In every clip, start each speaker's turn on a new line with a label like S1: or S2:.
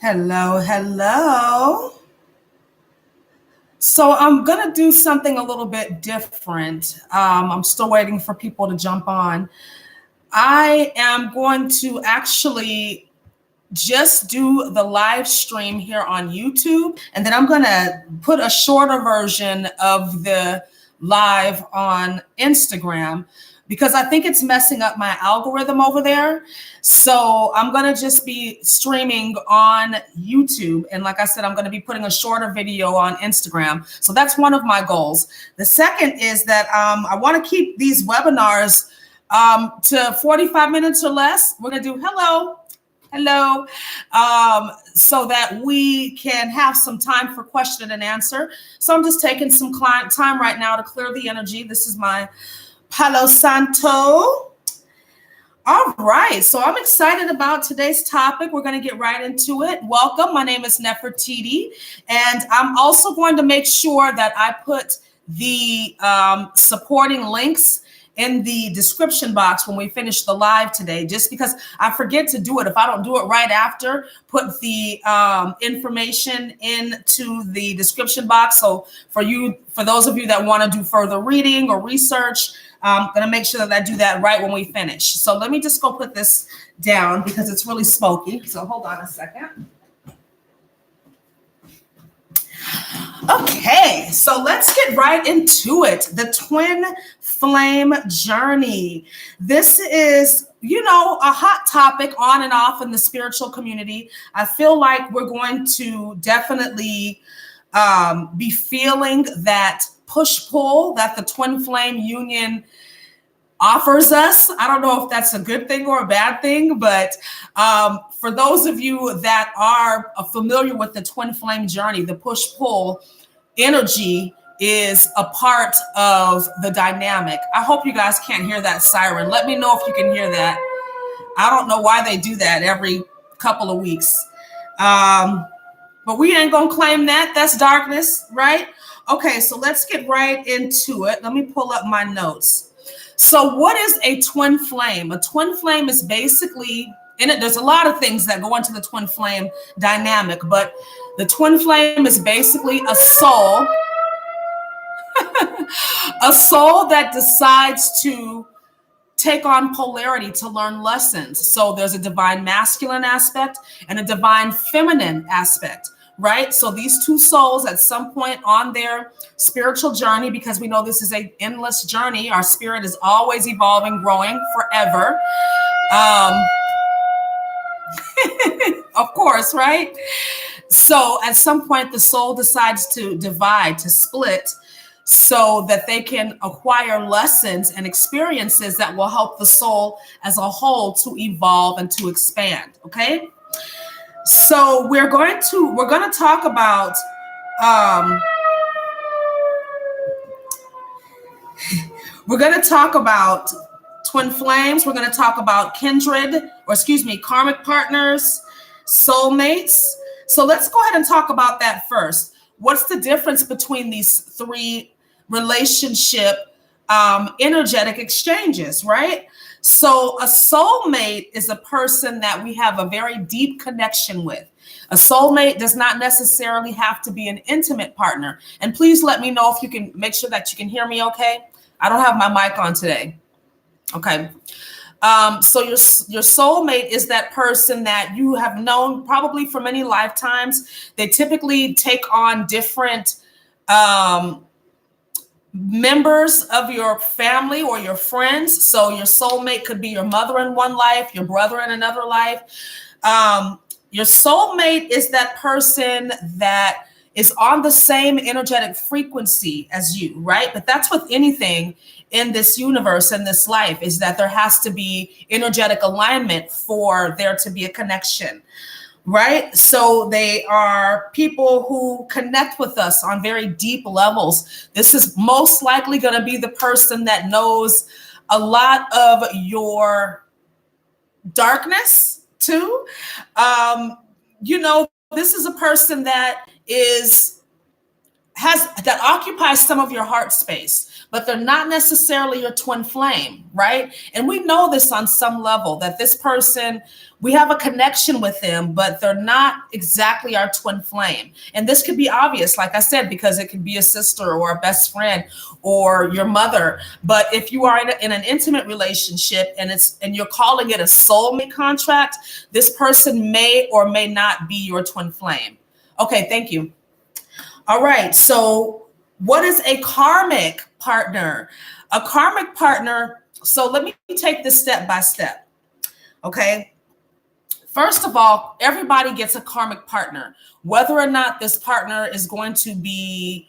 S1: Hello, hello. So I'm going to do something a little bit different. I'm still waiting for people to jump on. I am going to actually just do the live stream here on YouTube, and then I'm going to put a shorter version of the live on Instagram because I think it's messing up my algorithm over there. So I'm going to just be streaming on YouTube. And like I said, I'm going to be putting a shorter video on Instagram. So that's one of my goals. The second is that I want to keep these webinars to 45 minutes or less. We're going to do hello, so that we can have some time for question and answer. So I'm just taking some time right now to clear the energy. This is my Palo Santo. All right, so I'm excited about today's topic. We're going to get right into it. Welcome. My name is Nefertiti, and I'm also going to make sure that I put the supporting links in the description box when we finish the live today, just because I forget to do it. If I don't do it right after, put the information into the description box. So for those of you that want to do further reading or research, I'm going to make sure that I do that right when we finish. So let me just go put this down because it's really smoky. So hold on a second. Okay, so let's get right into it. The twin flame journey. This is, a hot topic on and off in the spiritual community. I feel like we're going to definitely be feeling that push-pull that the twin flame union offers us. I don't know if that's a good thing or a bad thing, but for those of you that are familiar with the twin flame journey, the push-pull energy is a part of the dynamic. I hope you guys can't hear that siren. Let me know if you can hear that. I don't know why they do that every couple of weeks. But we ain't gonna claim that. That's darkness, right? Okay, so let's get right into it. Let me pull up my notes. So what is a twin flame? A twin flame is basically, there's a lot of things that go into the twin flame dynamic, but the twin flame is basically a soul, a soul that decides to take on polarity to learn lessons. So there's a divine masculine aspect and a divine feminine aspect, right? So these two souls at some point on their spiritual journey, because we know this is an endless journey, our spirit is always evolving, growing forever. Of course, right? So at some point, the soul decides to divide, to split, so that they can acquire lessons and experiences that will help the soul as a whole to evolve and to expand. Okay. So we're going to talk about twin flames. We're going to talk about karmic partners, soulmates. So let's go ahead and talk about that first. What's the difference between these three relationship energetic exchanges, right? So a soulmate is a person that we have a very deep connection with. A soulmate does not necessarily have to be an intimate partner. And please let me know if you can make sure that you can hear me okay. I don't have my mic on today. Okay. So your soulmate is that person that you have known probably for many lifetimes. They typically take on different members of your family or your friends. So your soulmate could be your mother in one life, your brother in another life. Your soulmate is that person that is on the same energetic frequency as you, right? But that's with anything in this universe, in this life, is that there has to be energetic alignment for there to be a connection, right? So they are people who connect with us on very deep levels. This is most likely going to be the person that knows a lot of your darkness too. This is a person that that occupies some of your heart space, but they're not necessarily your twin flame, right? And we know this on some level, that this person, we have a connection with them, but they're not exactly our twin flame. And this could be obvious, like I said, because it could be a sister or a best friend or your mother. But if you are in an intimate relationship and you're calling it a soulmate contract, this person may or may not be your twin flame. Okay, thank you. All right, so what is a karmic partner? A karmic partner, so let me take this step by step, okay? First of all, everybody gets a karmic partner. Whether or not this partner is going to be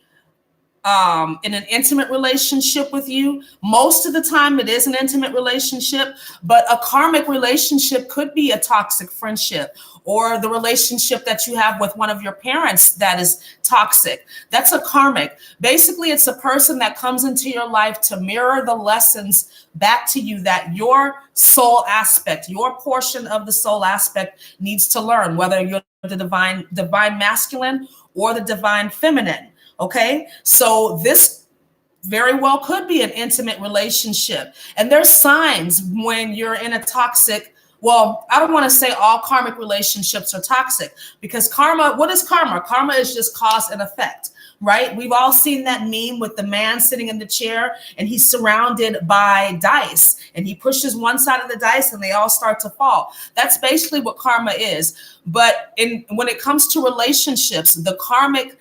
S1: in an intimate relationship with you, most of the time it is an intimate relationship, but a karmic relationship could be a toxic friendship, or the relationship that you have with one of your parents that is toxic. That's a karmic. Basically, it's a person that comes into your life to mirror the lessons back to you that your soul aspect, your portion of the soul aspect needs to learn, whether you're the divine masculine or the divine feminine. Okay, so this very well could be an intimate relationship. And there's signs when you're in a toxic, well, I don't want to say all karmic relationships are toxic, because karma, what is karma? Karma is just cause and effect, right? We've all seen that meme with the man sitting in the chair and he's surrounded by dice and he pushes one side of the dice and they all start to fall. That's basically what karma is. But when it comes to relationships, the karmic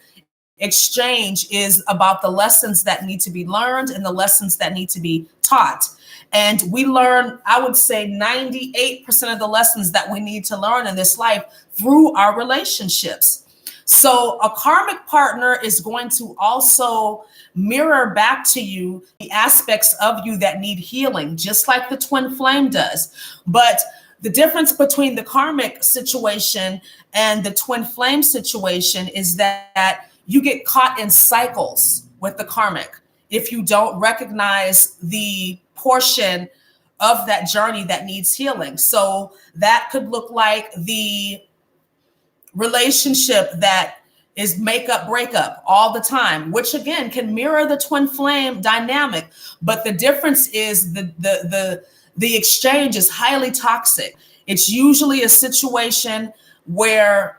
S1: exchange is about the lessons that need to be learned and the lessons that need to be taught. And we learn, I would say 98% of the lessons that we need to learn in this life through our relationships. So a karmic partner is going to also mirror back to you the aspects of you that need healing, just like the twin flame does. But the difference between the karmic situation and the twin flame situation is that you get caught in cycles with the karmic if you don't recognize the portion of that journey that needs healing. So that could look like the relationship that is makeup, breakup all the time, which again can mirror the twin flame dynamic. But the difference is the exchange is highly toxic. It's usually a situation where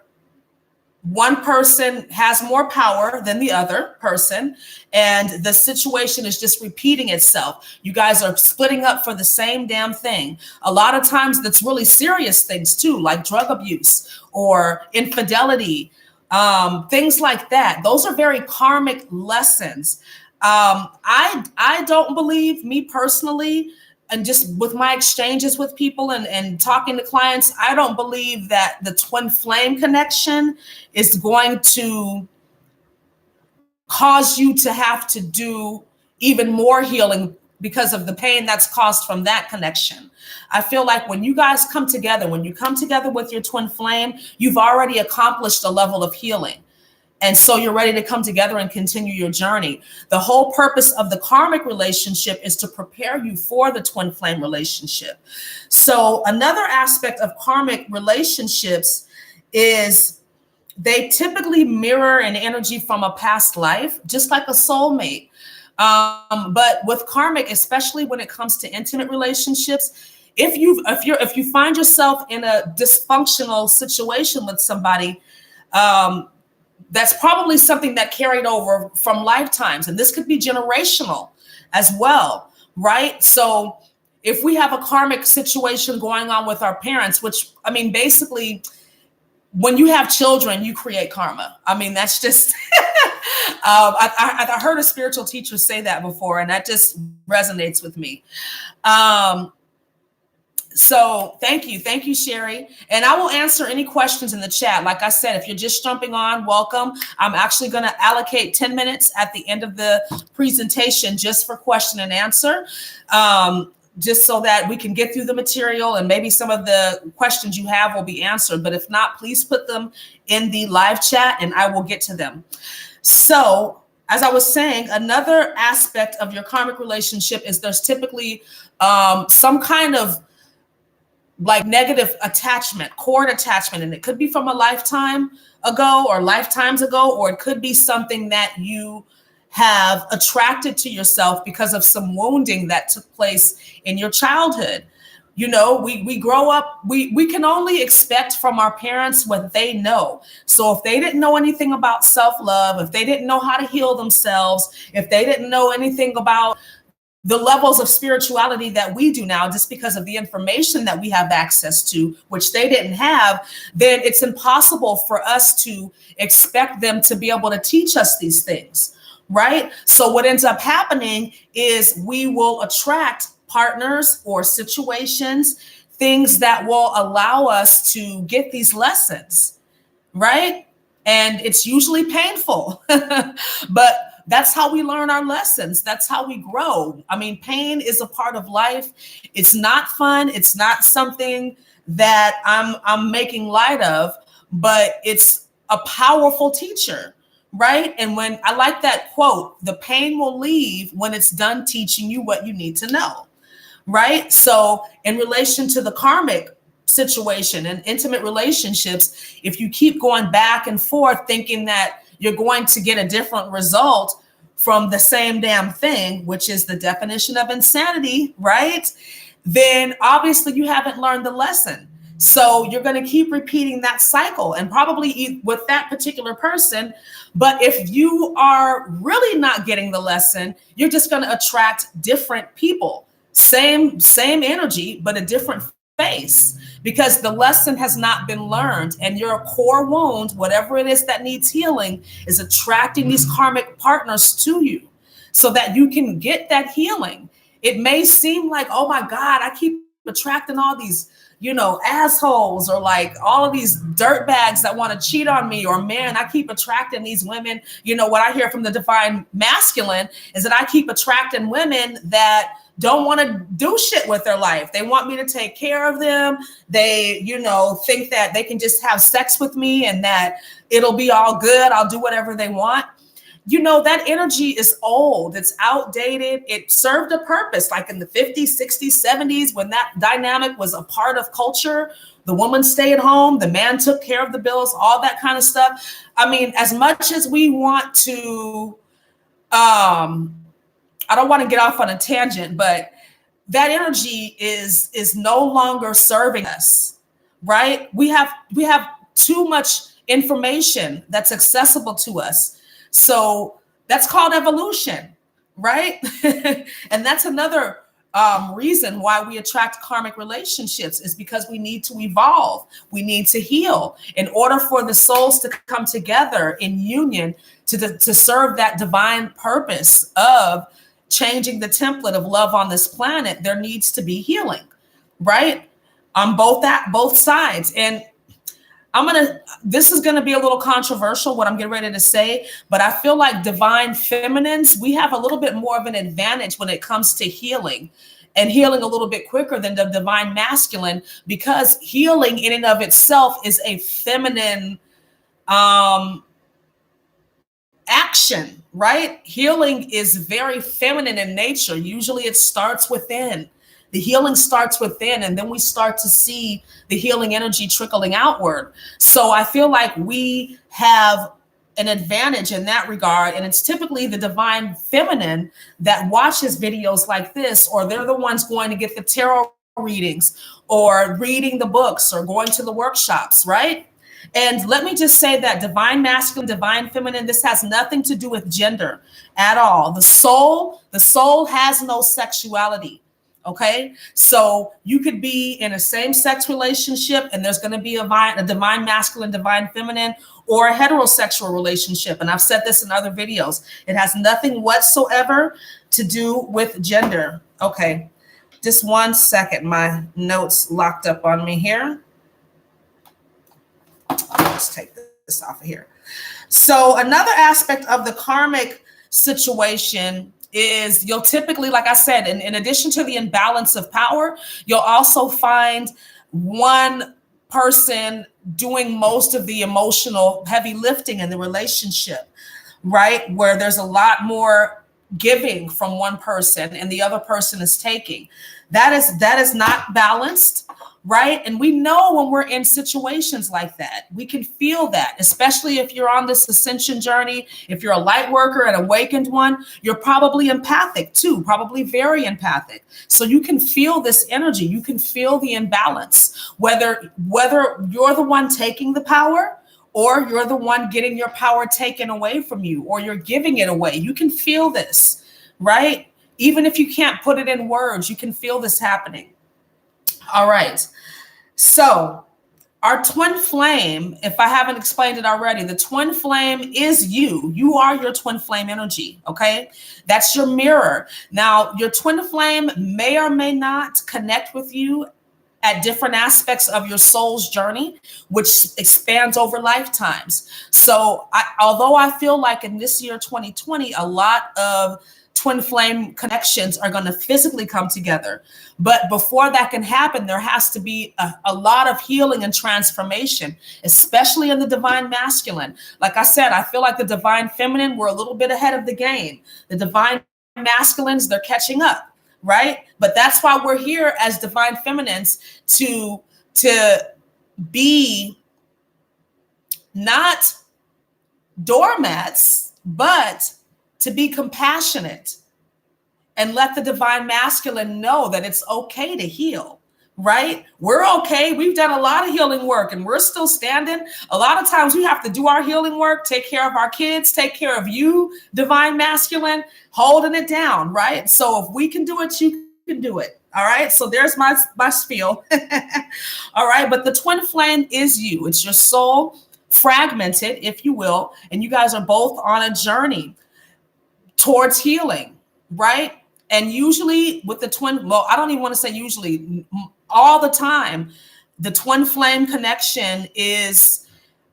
S1: one person has more power than the other person, and the situation is just repeating itself. You guys are splitting up for the same damn thing. A lot of times that's really serious things too, like drug abuse or infidelity, things like that. Those are very karmic lessons. I don't believe, me personally, and just with my exchanges with people and talking to clients, I don't believe that the twin flame connection is going to cause you to have to do even more healing because of the pain that's caused from that connection. I feel like when you guys come together, when you come together with your twin flame, you've already accomplished a level of healing. And so you're ready to come together and continue your journey. The whole purpose of the karmic relationship is to prepare you for the twin flame relationship. So another aspect of karmic relationships is they typically mirror an energy from a past life, just like a soulmate. But with karmic, especially when it comes to intimate relationships, if you find yourself in a dysfunctional situation with somebody, that's probably something that carried over from lifetimes. And this could be generational as well, right? So if we have a karmic situation going on with our parents, which, I mean, basically, when you have children, you create karma. I mean, that's just, I heard a spiritual teacher say that before, and that just resonates with me. So thank you, Sherry. And I will answer any questions in the chat. Like I said, if you're just jumping on, welcome. I'm actually going to allocate 10 minutes at the end of the presentation just for question and answer, just so that we can get through the material and maybe some of the questions you have will be answered. But if not, please put them in the live chat and I will get to them. So as I was saying, another aspect of your karmic relationship is there's typically some kind of like negative attachment, cord attachment, and it could be from a lifetime ago or lifetimes ago, or it could be something that you have attracted to yourself because of some wounding that took place in your childhood. You know, we grow up, we can only expect from our parents what they know. So if they didn't know anything about self-love, if they didn't know how to heal themselves, if they didn't know anything about the levels of spirituality that we do now, just because of the information that we have access to, which they didn't have, then it's impossible for us to expect them to be able to teach us these things, right? So what ends up happening is we will attract partners or situations, things that will allow us to get these lessons, right? And it's usually painful, but that's how we learn our lessons. That's how we grow. I mean, pain is a part of life. It's not fun. It's not something that I'm making light of, but it's a powerful teacher, right? And when I like that quote, the pain will leave when it's done teaching you what you need to know, right? So in relation to the karmic situation and intimate relationships, if you keep going back and forth thinking that you're going to get a different result from the same damn thing, which is the definition of insanity, right? Then obviously you haven't learned the lesson. So you're going to keep repeating that cycle, and probably with that particular person. But if you are really not getting the lesson, you're just going to attract different people, same energy, but a different face, because the lesson has not been learned, and your core wound, whatever it is that needs healing, is attracting these karmic partners to you so that you can get that healing. It may seem like, oh my God, I keep attracting all these, you know, assholes, or like all of these dirt bags that want to cheat on me, or man, I keep attracting these women. You know, what I hear from the divine masculine is that I keep attracting women that don't want to do shit with their life. They want me to take care of them. They, you know, think that they can just have sex with me and that it'll be all good. I'll do whatever they want. You know, that energy is old. It's outdated. It served a purpose, like in the 50s, 60s, 70s, when that dynamic was a part of culture. The woman stayed at home, the man took care of the bills, all that kind of stuff. I mean, as much as we want to, I don't want to get off on a tangent, but that energy is no longer serving us, right? We have too much information that's accessible to us. So that's called evolution, right? And that's another reason why we attract karmic relationships, is because we need to evolve. We need to heal in order for the souls to come together in union to serve that divine purpose of changing the template of love on this planet. There needs to be healing, right? On both sides. And this is gonna be a little controversial, what I'm getting ready to say, but I feel like divine feminines, we have a little bit more of an advantage when it comes to healing, and healing a little bit quicker than the divine masculine, because healing in and of itself is a feminine action, right? Healing is very feminine in nature. Usually it starts within. The healing starts within, and then we start to see the healing energy trickling outward. So I feel like we have an advantage in that regard. And it's typically the divine feminine that watches videos like this, or they're the ones going to get the tarot readings or reading the books or going to the workshops, right? And let me just say that divine masculine, divine feminine, this has nothing to do with gender at all. The soul has no sexuality. Okay, so you could be in a same-sex relationship and there's going to be a divine masculine, divine feminine, or a heterosexual relationship. And I've said this in other videos. It has nothing whatsoever to do with gender. Okay, just 1 second. My notes locked up on me here. Let's take this off of here. So another aspect of the karmic situation is you'll typically, like I said, in addition to the imbalance of power, you'll also find one person doing most of the emotional heavy lifting in the relationship, right? Where there's a lot more giving from one person and the other person is taking. That is not balanced, right? And we know when we're in situations like that, we can feel that, especially if you're on this ascension journey. If you're a light worker, an awakened one, you're probably empathic too, probably very empathic. So you can feel this energy, you can feel the imbalance, whether you're the one taking the power or you're the one getting your power taken away from you, or you're giving it away. You can feel this, right? Even if you can't put it in words, you can feel this happening. All right. So our twin flame, if I haven't explained it already, the twin flame is you. You are your twin flame energy, okay? That's your mirror. Now, your twin flame may or may not connect with you at different aspects of your soul's journey, which expands over lifetimes. So although I feel like in this year, 2020, a lot of twin flame connections are going to physically come together. But before that can happen, there has to be a lot of healing and transformation, especially in the divine masculine. Like I said, I feel like the divine feminine, we're a little bit ahead of the game. The divine masculines, they're catching up. Right? But that's why we're here as divine feminines to be not doormats, but to be compassionate and let the divine masculine know that it's okay to heal. Right? We're okay. We've done a lot of healing work and we're still standing. A lot of times we have to do our healing work, take care of our kids, take care of you, divine masculine, holding it down. Right? So if we can do it, you can do it. All right. So there's my spiel. All right. But the twin flame is you. It's your soul fragmented, if you will. And you guys are both on a journey towards healing. Right? And usually with the twin, well, I don't even want to say usually, all the time, the twin flame connection is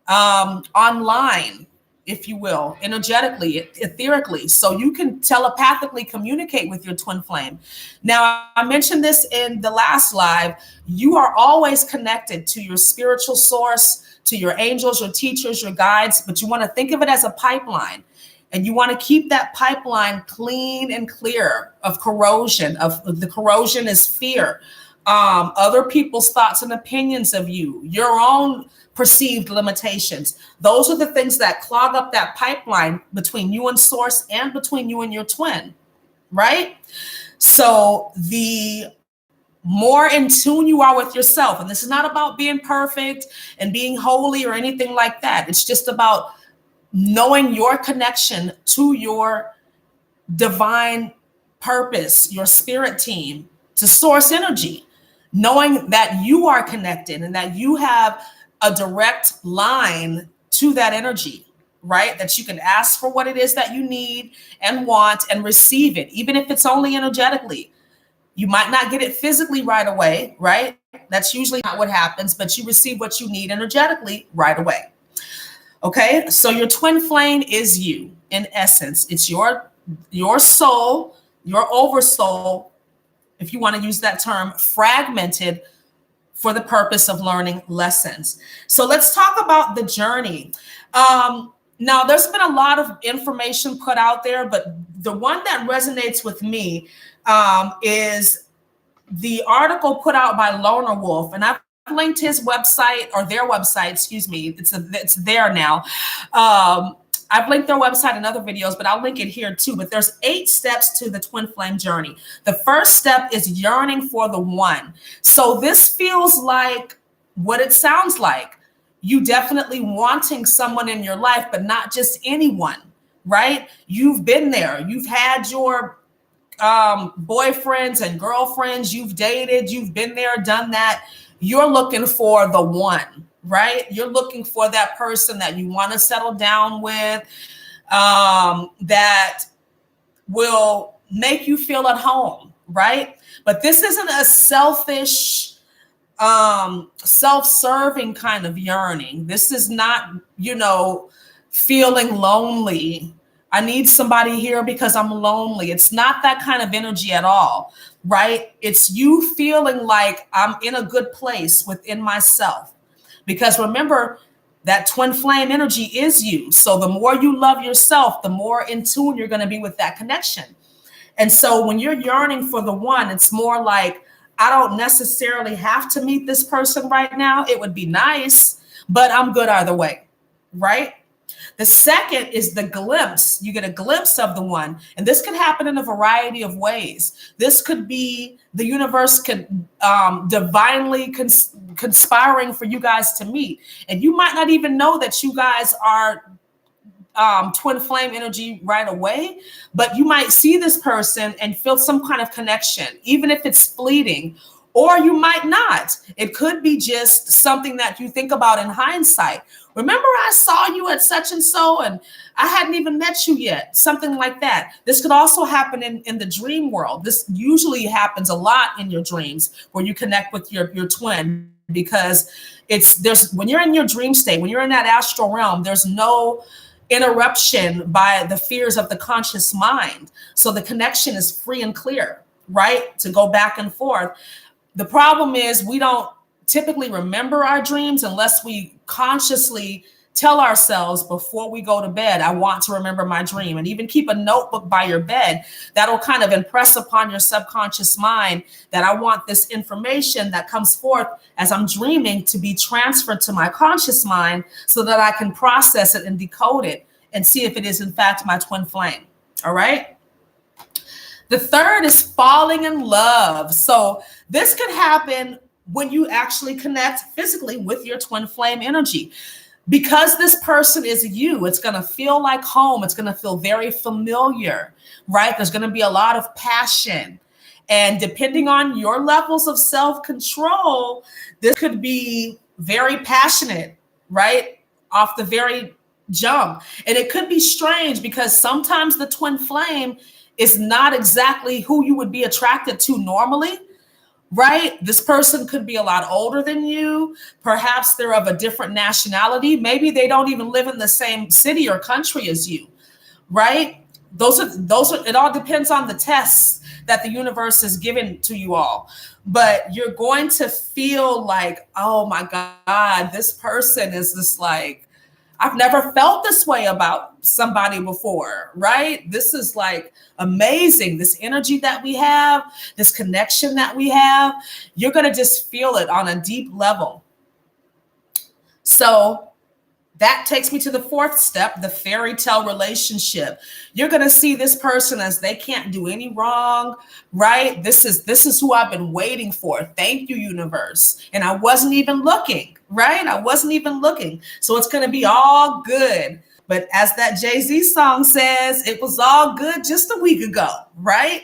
S1: online, if you will, energetically, etherically. So you can telepathically communicate with your twin flame. Now, I mentioned this in the last live. You are always connected to your spiritual source, to your angels, your teachers, your guides, but you want to think of it as a pipeline. And you want to keep that pipeline clean and clear of corrosion. Of the corrosion is fear, other people's thoughts and opinions of you, your own perceived limitations. Those are the things that clog up that pipeline between you and source and between you and your twin, right? So the more in tune you are with yourself, and this is not about being perfect and being holy or anything like that. It's just about knowing your connection to your divine purpose, your spirit team, to source energy, knowing that you are connected and that you have a direct line to that energy, right? That you can ask for what it is that you need and want and receive it, even if it's only energetically. You might not get it physically right away, right? That's usually not what happens, but you receive what you need energetically right away. Okay, so your twin flame is you in essence. It's your soul, your oversoul, if you want to use that term, fragmented for the purpose of learning lessons. So let's talk about the journey. Now, there's been a lot of information put out there, but the one that resonates with me is the article put out by Loner Wolf, and I've linked his website, or their website, excuse me. It's there now. I've linked their website in other videos, but I'll link it here too. But there's 8 steps to the twin flame journey. The first step is yearning for the one. So this feels like what it sounds like. You definitely wanting someone in your life, but not just anyone, right? You've been there. You've had your boyfriends and girlfriends. You've dated. You've been there, done that. You're looking for the one, right? You're looking for that person that you want to settle down with, that will make you feel at home, right? But this isn't a selfish, self-serving kind of yearning. This is not, feeling lonely. I need somebody here because I'm lonely. It's not that kind of energy at all, right? It's you feeling like I'm in a good place within myself. Because remember, That twin flame energy is you. So the more you love yourself, the more in tune you're going to be with that connection. And so when you're yearning for the one, it's more like, I don't necessarily have to meet this person right now. It would be nice, but I'm good either way, right? The second is the glimpse. You get a glimpse of the one. And this could happen in a variety of ways. This could be the universe divinely conspiring for you guys to meet. And you might not even know that you guys are twin flame energy right away, but you might see this person and feel some kind of connection, even if it's fleeting, or you might not. It could be just something that you think about in hindsight. Remember, I saw you at such and so, and I hadn't even met you yet, something like that. This could also happen in the dream world. This usually happens a lot in your dreams where you connect with your twin, because when you're in your dream state, when you're in that astral realm, there's no interruption by the fears of the conscious mind. So the connection is free and clear, right? To go back and forth. The problem is we don't typically remember our dreams unless we consciously tell ourselves before we go to bed, I want to remember my dream. And even keep a notebook by your bed. That'll kind of impress upon your subconscious mind that I want this information that comes forth as I'm dreaming to be transferred to my conscious mind so that I can process it and decode it and see if it is in fact my twin flame. All right. The third is falling in love. So this could happen when you actually connect physically with your twin flame energy. Because this person is you, it's going to feel like home. It's going to feel very familiar, right? There's going to be a lot of passion. And depending on your levels of self-control, this could be very passionate, right? Off the very jump. And it could be strange because sometimes the twin flame is not exactly who you would be attracted to normally. Right? This person could be a lot older than you. Perhaps they're of a different nationality. Maybe they don't even live in the same city or country as you, right? Those are, it all depends on the tests that the universe has given to you all. But you're going to feel like, oh my God, this person is just like, I've never felt this way about somebody before, right? This is like amazing. This energy that we have, this connection that we have, you're going to just feel it on a deep level. So that takes me to the fourth step, the fairy tale relationship. You're going to see this person as they can't do any wrong, right? This is who I've been waiting for. Thank you, universe. And I wasn't even looking, right? I wasn't even looking. So it's going to be all good. But as that Jay-Z song says, it was all good just a week ago, right?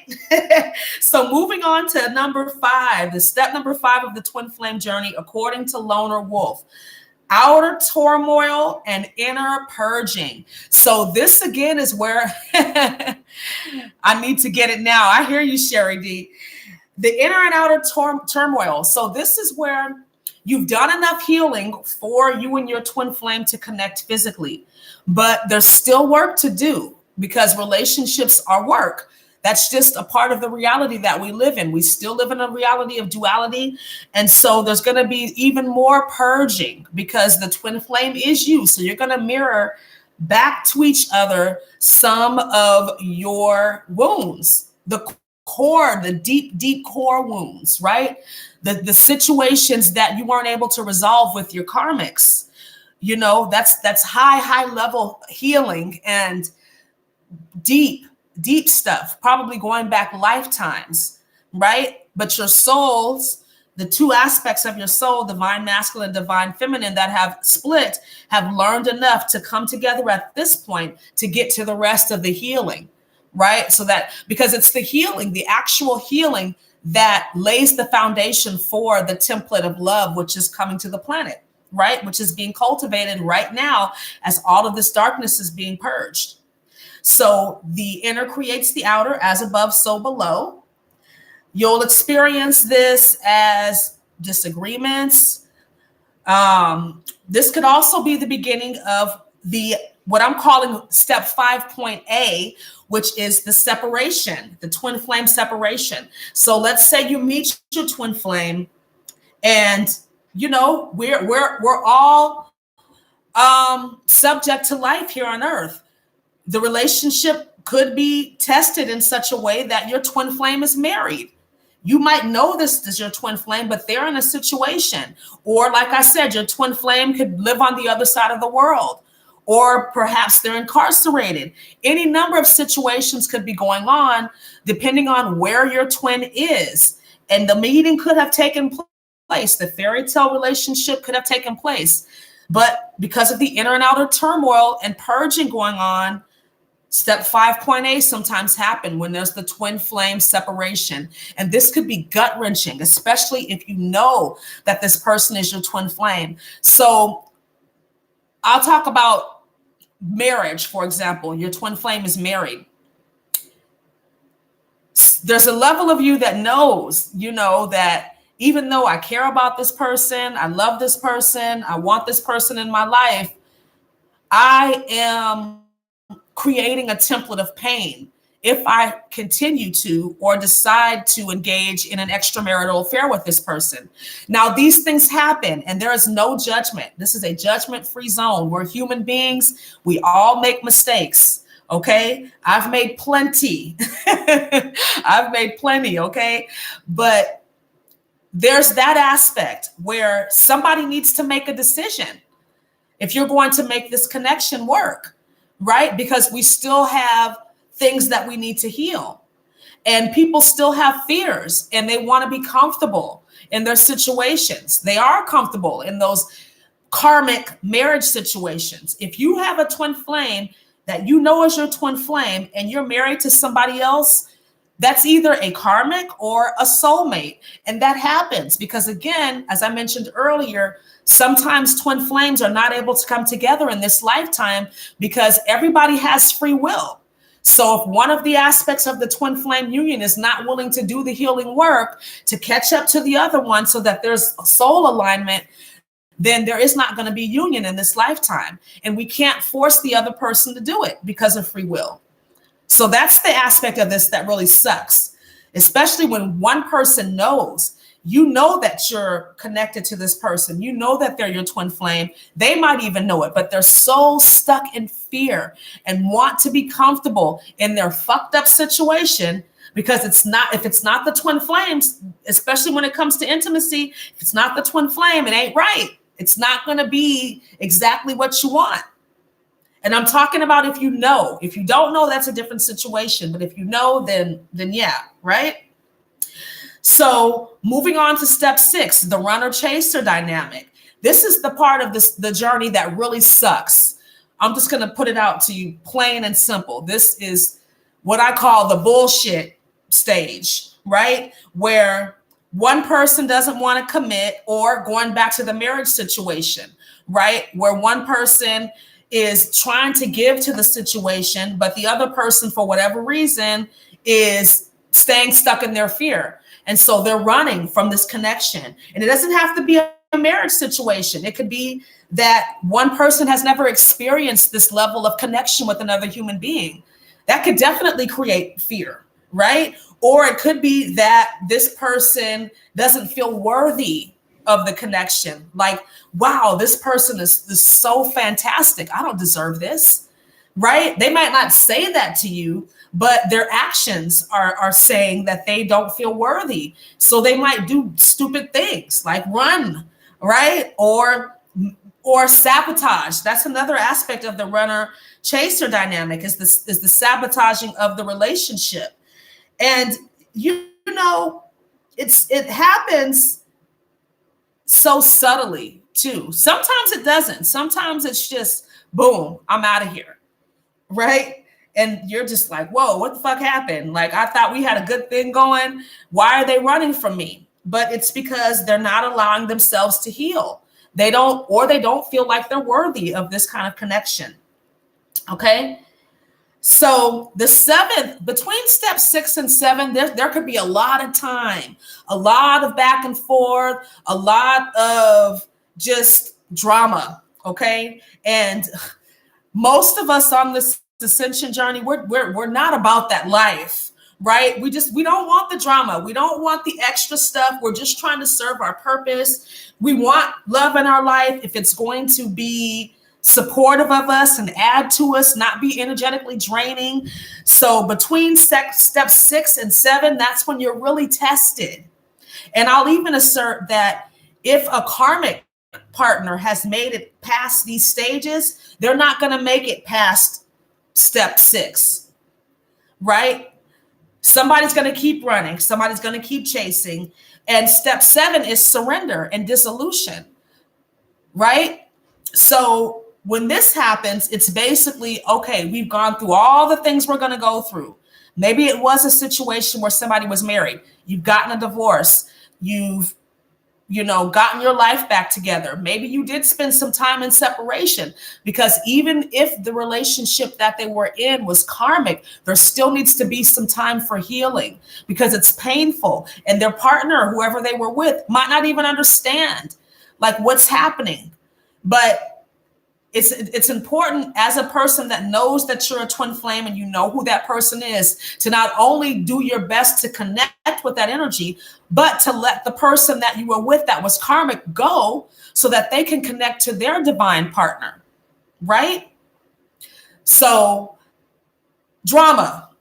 S1: So moving on to number 5, the step number 5 of the twin flame journey, according to Loner Wolf. Outer turmoil and inner purging. So this again is where I need to get it now. I hear you, Sherry D. The inner and outer turmoil. So this is where you've done enough healing for you and your twin flame to connect physically, but there's still work to do because relationships are work. That's just a part of the reality that we live in. We still live in a reality of duality. And so there's going to be even more purging because the twin flame is you. So you're going to mirror back to each other some of your wounds, the core, the deep, deep core wounds, right? The situations that you weren't able to resolve with your karmics. You know, that's high level healing and deep stuff, probably going back lifetimes, right? But your souls, the two aspects of your soul, divine masculine, divine feminine, that have split, have learned enough to come together at this point to get to the rest of the healing, right? So that, because it's the healing, the actual healing that lays the foundation for the template of love, which is coming to the planet, right? Which is being cultivated right now as all of this darkness is being purged. So the inner creates the outer, as above, so below. You'll experience this as disagreements. This could also be the beginning of what I'm calling step 5.A, which is the separation, the twin flame separation. So let's say you meet your twin flame and, you know, we're all subject to life here on earth. The relationship could be tested in such a way that your twin flame is married. You might know this is your twin flame, but they're in a situation. Or like I said, your twin flame could live on the other side of the world. Or perhaps they're incarcerated. Any number of situations could be going on depending on where your twin is. And the meeting could have taken place. The fairy tale relationship could have taken place. But because of the inner and outer turmoil and purging going on, step 5.8 sometimes happen when there's the twin flame separation. And this could be gut wrenching, especially if you know that this person is your twin flame. So I'll talk about marriage, for example. Your twin flame is married. There's a level of you that knows, that even though I care about this person, I love this person, I want this person in my life, I am creating a template of pain if I continue to or decide to engage in an extramarital affair with this person. Now, these things happen and there is no judgment. This is a judgment-free zone. We're human beings. We all make mistakes, okay? I've made plenty. Okay? But there's that aspect where somebody needs to make a decision if you're going to make this connection work, right? Because we still have things that we need to heal. And people still have fears and they want to be comfortable in their situations. They are comfortable in those karmic marriage situations. If you have a twin flame that you know is your twin flame and you're married to somebody else, that's either a karmic or a soulmate. And that happens because, again, as I mentioned earlier, sometimes twin flames are not able to come together in this lifetime because everybody has free will. So if one of the aspects of the twin flame union is not willing to do the healing work to catch up to the other one so that there's soul alignment, then there is not going to be union in this lifetime. And we can't force the other person to do it because of free will. So that's the aspect of this that really sucks, especially when one person knows. You know that you're connected to this person. You know that they're your twin flame. They might even know it, but they're so stuck in fear and want to be comfortable in their fucked up situation because if it's not the twin flames, especially when it comes to intimacy, if it's not the twin flame, it ain't right. It's not going to be exactly what you want. And I'm talking about if you know. If you don't know, that's a different situation. But if you know, then yeah, right? So moving on to step 6, the runner-chaser dynamic. This is the part of the journey that really sucks. I'm just going to put it out to you plain and simple. This is what I call the bullshit stage, right? Where one person doesn't want to commit, or going back to the marriage situation, right? Where one person is trying to give to the situation, but the other person, for whatever reason, is staying stuck in their fear. And so they're running from this connection. And it doesn't have to be a marriage situation. It could be that one person has never experienced this level of connection with another human being. That could definitely create fear, right? Or it could be that this person doesn't feel worthy of the connection. Like, wow, this person is so fantastic. I don't deserve this, right? They might not say that to you, but their actions are saying that they don't feel worthy. So they might do stupid things like run, right? Or sabotage. That's another aspect of the runner chaser dynamic is the sabotaging of the relationship. And it happens so subtly too. Sometimes it doesn't. Sometimes it's just boom, I'm out of here, right? And you're just like, whoa, what the fuck happened? Like, I thought we had a good thing going. Why are they running from me? But it's because they're not allowing themselves to heal. They don't feel like they're worthy of this kind of connection. Okay. So the 7th, between step 6 and 7, there could be a lot of time, a lot of back and forth, a lot of just drama. Okay. And most of us on this ascension journey, we're not about that life, right? We don't want the drama. We don't want the extra stuff. We're just trying to serve our purpose. We want love in our life. If it's going to be supportive of us and add to us, not be energetically draining. So between step 6 and 7, that's when you're really tested. And I'll even assert that if a karmic partner has made it past these stages, they're not going to make it past step 6, right? Somebody's going to keep running. Somebody's going to keep chasing. And step 7 is surrender and dissolution, right? So when this happens, it's basically, okay, we've gone through all the things we're going to go through. Maybe it was a situation where somebody was married. You've gotten a divorce. You've gotten your life back together. Maybe you did spend some time in separation, because even if the relationship that they were in was karmic, there still needs to be some time for healing, because it's painful. And their partner, whoever they were with, might not even understand like what's happening. But it's important, as a person that knows that you're a twin flame and you know who that person is, to not only do your best to connect with that energy, but to let the person that you were with that was karmic go, so that they can connect to their divine partner, right? So drama.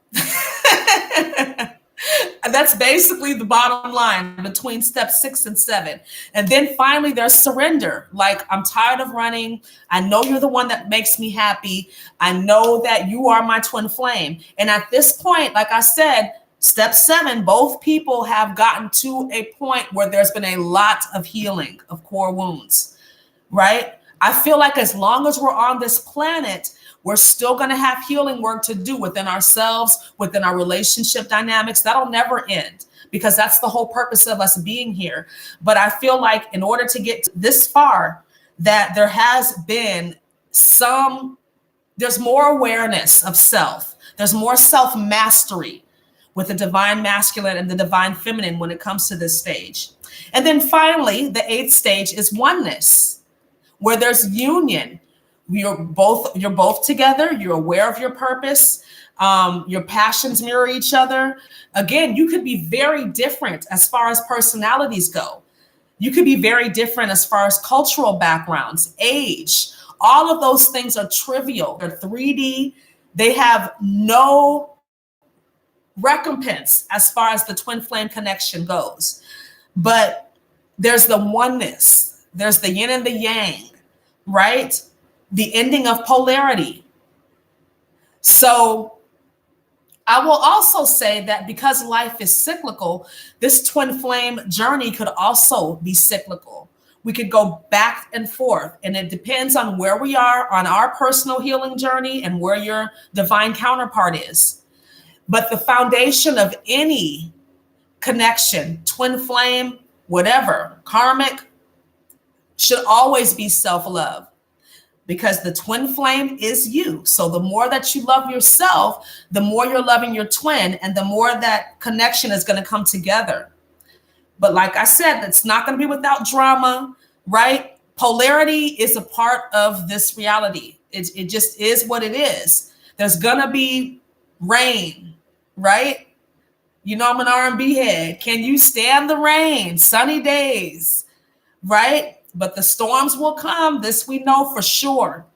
S1: That's basically the bottom line between step 6 and 7. And then finally there's surrender. Like, I'm tired of running. I know you're the one that makes me happy. I know that you are my twin flame. And at this point, like I said, step 7, both people have gotten to a point where there's been a lot of healing of core wounds, right? I feel like as long as we're on this planet, we're still going to have healing work to do within ourselves, within our relationship dynamics. That'll never end, because that's the whole purpose of us being here. But I feel like in order to get this far, that there has been there's more awareness of self. There's more self-mastery with the divine masculine and the divine feminine when it comes to this stage. And then finally, the 8th stage is oneness, where there's union. You're both together. You're aware of your purpose. Your passions mirror each other. Again, you could be very different as far as personalities go. You could be very different as far as cultural backgrounds, age. All of those things are trivial. They're 3D. They have no recompense as far as the twin flame connection goes. But there's the oneness. There's the yin and the yang, right? The ending of polarity. So I will also say that because life is cyclical, this twin flame journey could also be cyclical. We could go back and forth, and it depends on where we are on our personal healing journey and where your divine counterpart is. But the foundation of any connection, twin flame, whatever, karmic, should always be self-love. Because the twin flame is you. So the more that you love yourself, the more you're loving your twin, and the more that connection is going to come together. But like I said, it's not going to be without drama, right? Polarity is a part of this reality. It just is what it is. There's going to be rain, right? You know, I'm an R&B head. Can you stand the rain? Sunny days, right? But the storms will come. This we know for sure.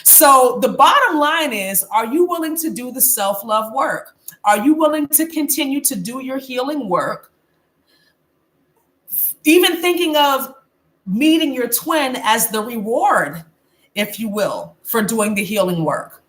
S1: So the bottom line is, are you willing to do the self-love work? Are you willing to continue to do your healing work? Even thinking of meeting your twin as the reward, if you will, for doing the healing work,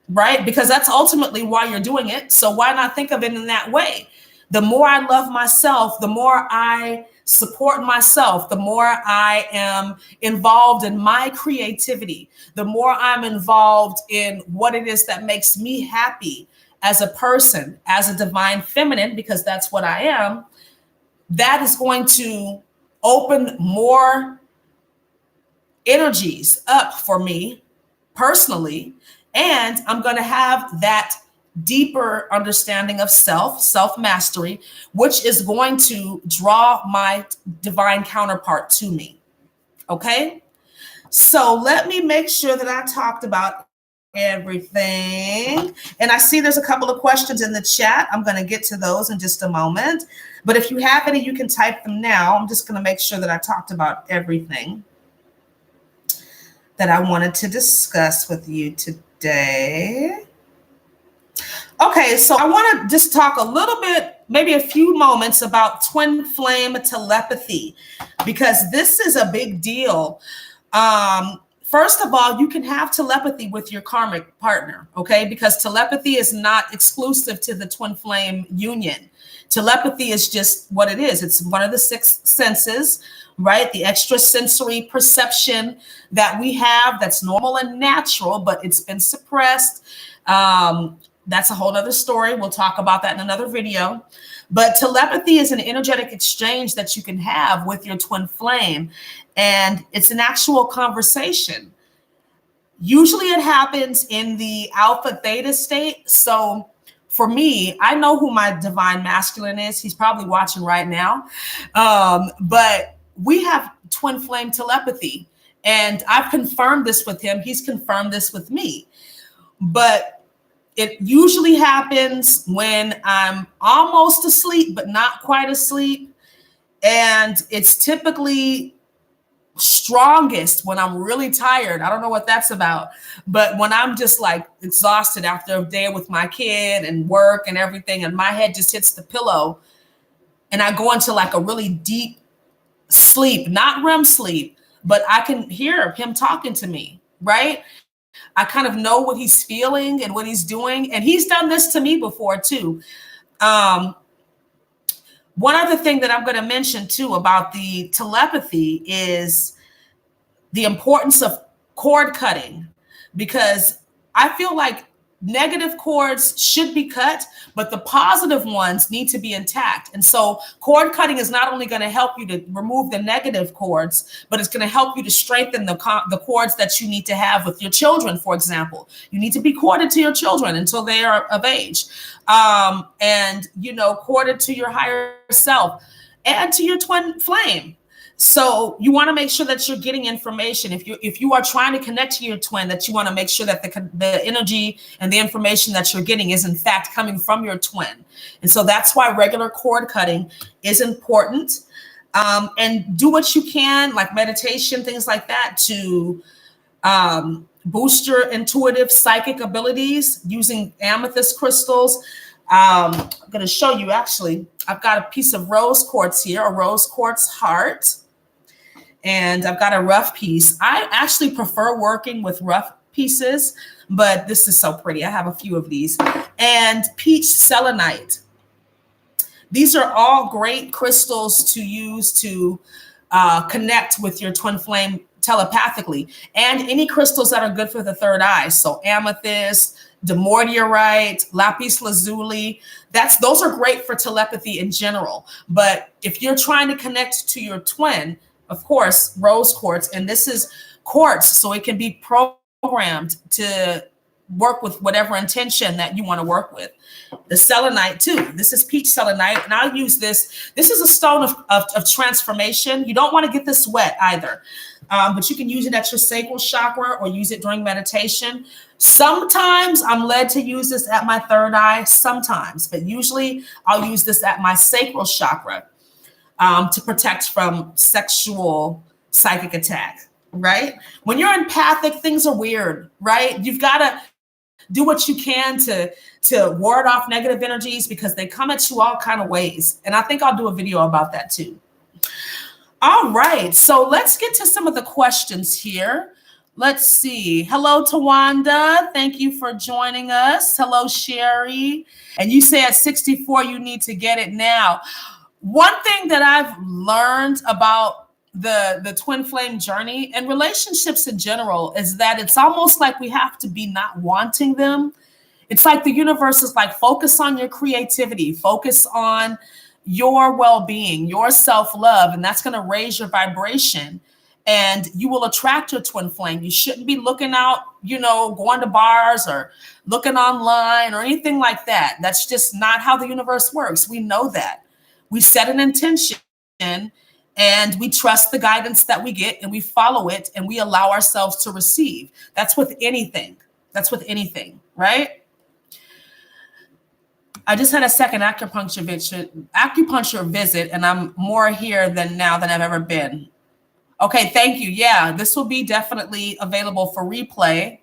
S1: right? Because that's ultimately why you're doing it. So why not think of it in that way? The more I love myself, the more I support myself, the more I am involved in my creativity, the more I'm involved in what it is that makes me happy as a person, as a divine feminine, because that's what I am. That is going to open more energies up for me personally. And I'm going to have that deeper understanding of self-mastery, which is going to draw my divine counterpart to me. Okay. So let me make sure that I talked about everything. And I see there's a couple of questions in the chat. I'm going to get to those in just a moment. But if you have any, you can type them now. I'm just going to make sure that I talked about everything. that I wanted to discuss with you today. Okay, so I want to just talk a little bit, maybe a few moments about twin flame telepathy, because this is a big deal. First of all, you can have telepathy with your karmic partner, okay? Because telepathy is not exclusive to the twin flame union. Telepathy is just what it is. It's one of the six senses, right? The extrasensory perception that we have that's normal and natural, but it's been suppressed. That's a whole other story. We'll talk about that in another video. But telepathy is an energetic exchange that you can have with your twin flame. And it's an actual conversation. Usually it happens in the alpha theta state. So for me, I know who my divine masculine is. He's probably watching right now. But we have twin flame telepathy. And I've confirmed this with him. He's confirmed this with me. But it usually happens when I'm almost asleep, but not quite asleep. And it's typically strongest when I'm really tired. I don't know what that's about. But when I'm just like exhausted after a day with my kid and work and everything, and my head just hits the pillow and I go into like a really deep sleep, not REM sleep, but I can hear him talking to me, right? I kind of know what he's feeling and what he's doing. And he's done this to me before too. One other thing that I'm going to mention too about the telepathy is the importance of cord cutting, because I feel like negative cords should be cut, but the positive ones need to be intact. And so cord cutting is not only going to help you to remove the negative cords, but it's going to help you to strengthen the cords that you need to have with your children, for example. You need to be corded to your children until they are of age. And, you know, corded to your higher self and to your twin flame. So you want to make sure that you're getting information. If you are trying to connect to your twin, that you want to make sure that the energy and the information that you're getting is in fact coming from your twin. And so that's why regular cord cutting is important. And do what you can, like meditation, things like that, to boost your intuitive psychic abilities using amethyst crystals. I'm going to show you, actually, I've got a piece of rose quartz here, a rose quartz heart. And I've got a rough piece. I actually prefer working with rough pieces, but this is so pretty. I have a few of these. And peach selenite. These are all great crystals to use to connect with your twin flame telepathically. And any crystals that are good for the third eye. So amethyst, demordiorite, lapis lazuli. Those are great for telepathy in general. But if you're trying to connect to your twin, of course, rose quartz, and this is quartz, so it can be programmed to work with whatever intention that you want to work with. The selenite too. This is peach selenite, and I'll use this. This is a stone of transformation. You don't want to get this wet either, but you can use it at your sacral chakra or use it during meditation. Sometimes I'm led to use this at my third eye, sometimes, but usually I'll use this at my sacral chakra. To protect from sexual psychic attack, right? When you're empathic, things are weird, right? You've got to do what you can to ward off negative energies, because they come at you all kind of ways. And I think I'll do a video about that too. All right, so let's get to some of the questions here. Let's see. Hello, Tawanda. Thank you for joining us. Hello, Sherry. And you say at 64, you need to get it now. One thing that I've learned about the twin flame journey and relationships in general is that it's almost like we have to be not wanting them. It's like the universe is like, focus on your creativity, focus on your well-being, your self-love, and that's going to raise your vibration. And you will attract your twin flame. You shouldn't be looking out, going to bars or looking online or anything like that. That's just not how the universe works. We know that. We set an intention and we trust the guidance that we get and we follow it and we allow ourselves to receive. That's with anything. Right? I just had a second acupuncture visit and I'm more here than I've ever been. Okay, thank you. Yeah, this will be definitely available for replay.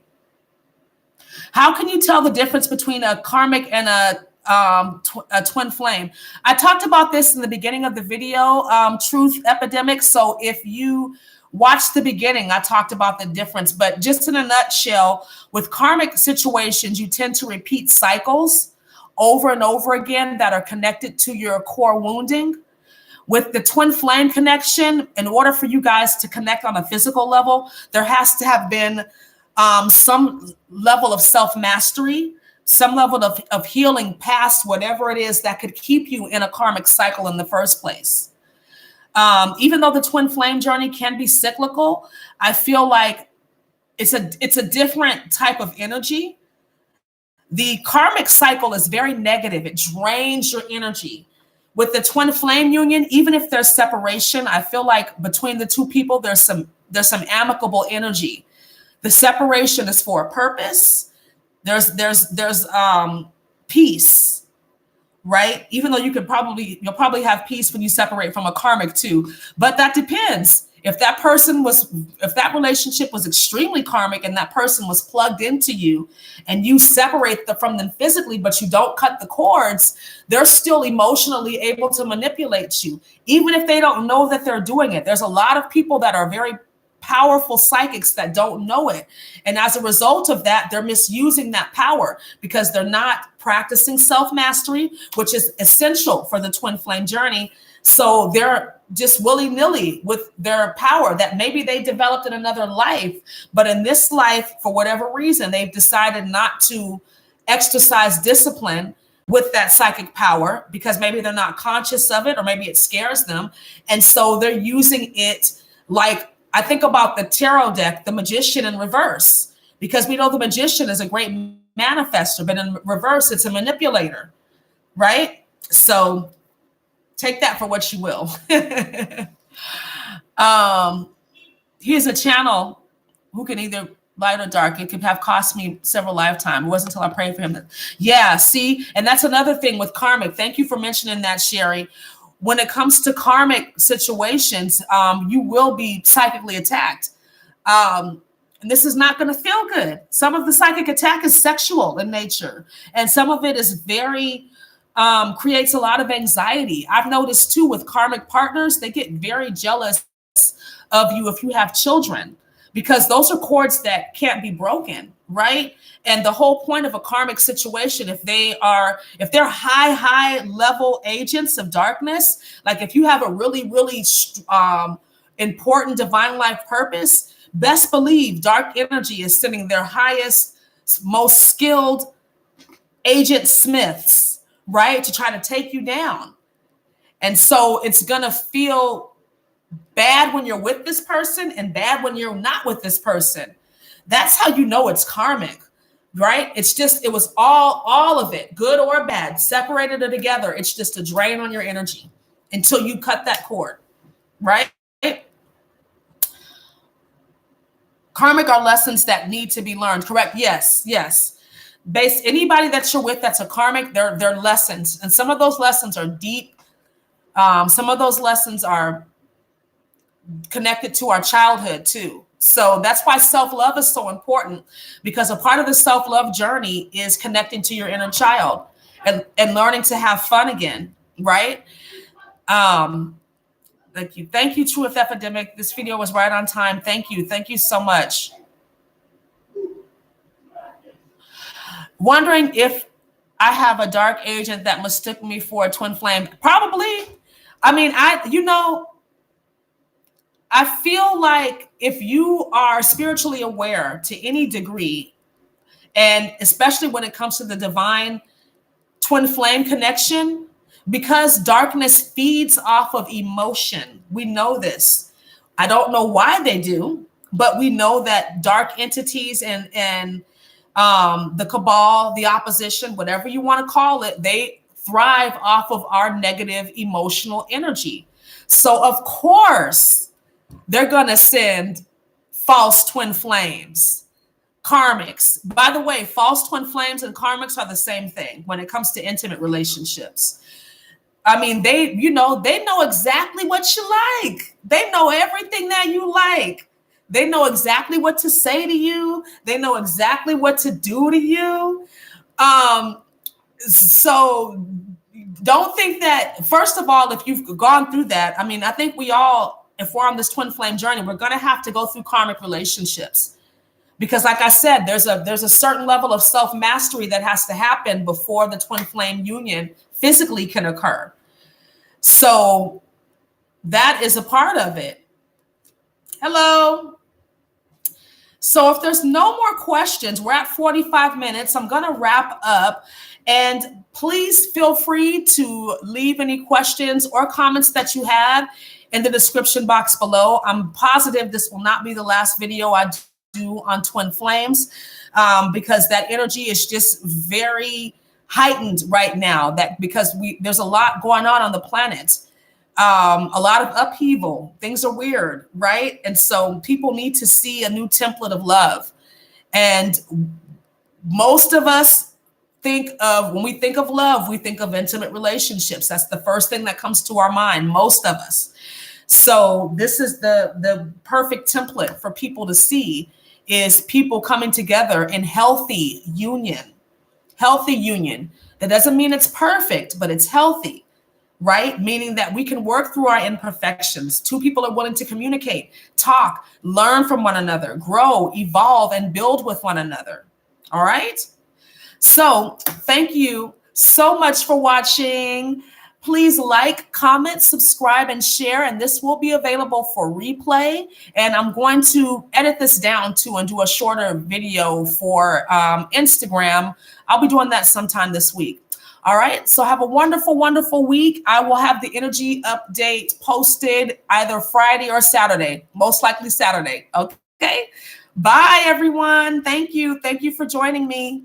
S1: How can you tell the difference between a karmic and a twin flame? I talked about this in the beginning of the video, Truth Epidemic. So if you watch the beginning, I talked about the difference. But just in a nutshell, with karmic situations, you tend to repeat cycles over and over again that are connected to your core wounding. With the twin flame connection, in order for you guys to connect on a physical level, there has to have been some level of self-mastery, some level of healing past whatever it is that could keep you in a karmic cycle in the first place. Even though the twin flame journey can be cyclical, I feel like it's a different type of energy. The karmic cycle is very negative. It drains your energy. With the twin flame union, even if there's separation, I feel like between the two people, there's some amicable energy. The separation is for a purpose. There's peace, right? Even though you'll probably have peace when you separate from a karmic too, but that depends. If that relationship was extremely karmic and that person was plugged into you and you separate from them physically, but you don't cut the cords, they're still emotionally able to manipulate you, even if they don't know that they're doing it. There's a lot of people that are very powerful psychics that don't know it. And as a result of that, they're misusing that power because they're not practicing self-mastery, which is essential for the twin flame journey. So they're just willy-nilly with their power that maybe they developed in another life. But in this life, for whatever reason, they've decided not to exercise discipline with that psychic power because maybe they're not conscious of it or maybe it scares them. And so they're using it like, I think about the tarot deck, the magician in reverse, because we know the magician is a great manifester, but in reverse, it's a manipulator, right? So take that for what you will. Here's a channel who can either light or dark. It could have cost me several lifetimes. It wasn't until I prayed for him. Yeah, see, and that's another thing with karmic. Thank you for mentioning that, Sherry. When it comes to karmic situations, you will be psychically attacked. And this is not going to feel good. Some of the psychic attack is sexual in nature, and some of it is very creates a lot of anxiety. I've noticed too with karmic partners, they get very jealous of you if you have children, because those are cords that can't be broken, right? And the whole point of a karmic situation, if they're high level agents of darkness, like if you have a really, really important divine life purpose, best believe dark energy is sending their highest, most skilled agent smiths, right, to try to take you down. And so it's going to feel bad when you're with this person and bad when you're not with this person. That's how you know it's karmic, right? It was all of it, good or bad, separated it together. It's just a drain on your energy until you cut that cord, right? Karmic are lessons that need to be learned, correct? Yes. Anybody that you're with that's a karmic, they're lessons. And some of those lessons are deep. Some of those lessons are connected to our childhood too. So that's why self-love is so important, because a part of the self-love journey is connecting to your inner child and learning to have fun again, right? Thank you, Truth Epidemic. This video was right on time. Thank you so much. Wondering if I have a dark agent that mistook me for a twin flame. Probably. I mean, I feel like if you are spiritually aware to any degree, and especially when it comes to the divine twin flame connection, because darkness feeds off of emotion. We know this. I don't know why they do, but we know that dark entities and the cabal, the opposition, whatever you want to call it, they thrive off of our negative emotional energy. So of course, they're going to send false twin flames, karmics. By the way, false twin flames and karmics are the same thing when it comes to intimate relationships. I mean, they know exactly what you like. They know everything that you like. They know exactly what to say to you. They know exactly what to do to you. So don't think that, first of all, if you've gone through that, I mean, I think we all, if we're on this twin flame journey, we're going to have to go through karmic relationships. Because like I said, there's a certain level of self-mastery that has to happen before the twin flame union physically can occur. So that is a part of it. Hello. So if there's no more questions, we're at 45 minutes. I'm going to wrap up. And please feel free to leave any questions or comments that you have in the description box below. I'm positive this will not be the last video I do on twin flames, because that energy is just very heightened right now, that because there's a lot going on the planet. A lot of upheaval. Things are weird, right? And so people need to see a new template of love. And most of us when we think of love, we think of intimate relationships. That's the first thing that comes to our mind, most of us. So this is the perfect template for people to see, is people coming together in healthy union. Healthy union. That doesn't mean it's perfect, but it's healthy. Right? Meaning that we can work through our imperfections. Two people are willing to communicate, talk, learn from one another, grow, evolve, and build with one another. All right? So thank you so much for watching. Please like, comment, subscribe, and share. And this will be available for replay. And I'm going to edit this down too and do a shorter video for Instagram. I'll be doing that sometime this week. All right. So have a wonderful, wonderful week. I will have the energy update posted either Friday or Saturday, most likely Saturday. Okay. Bye, everyone. Thank you. Thank you for joining me.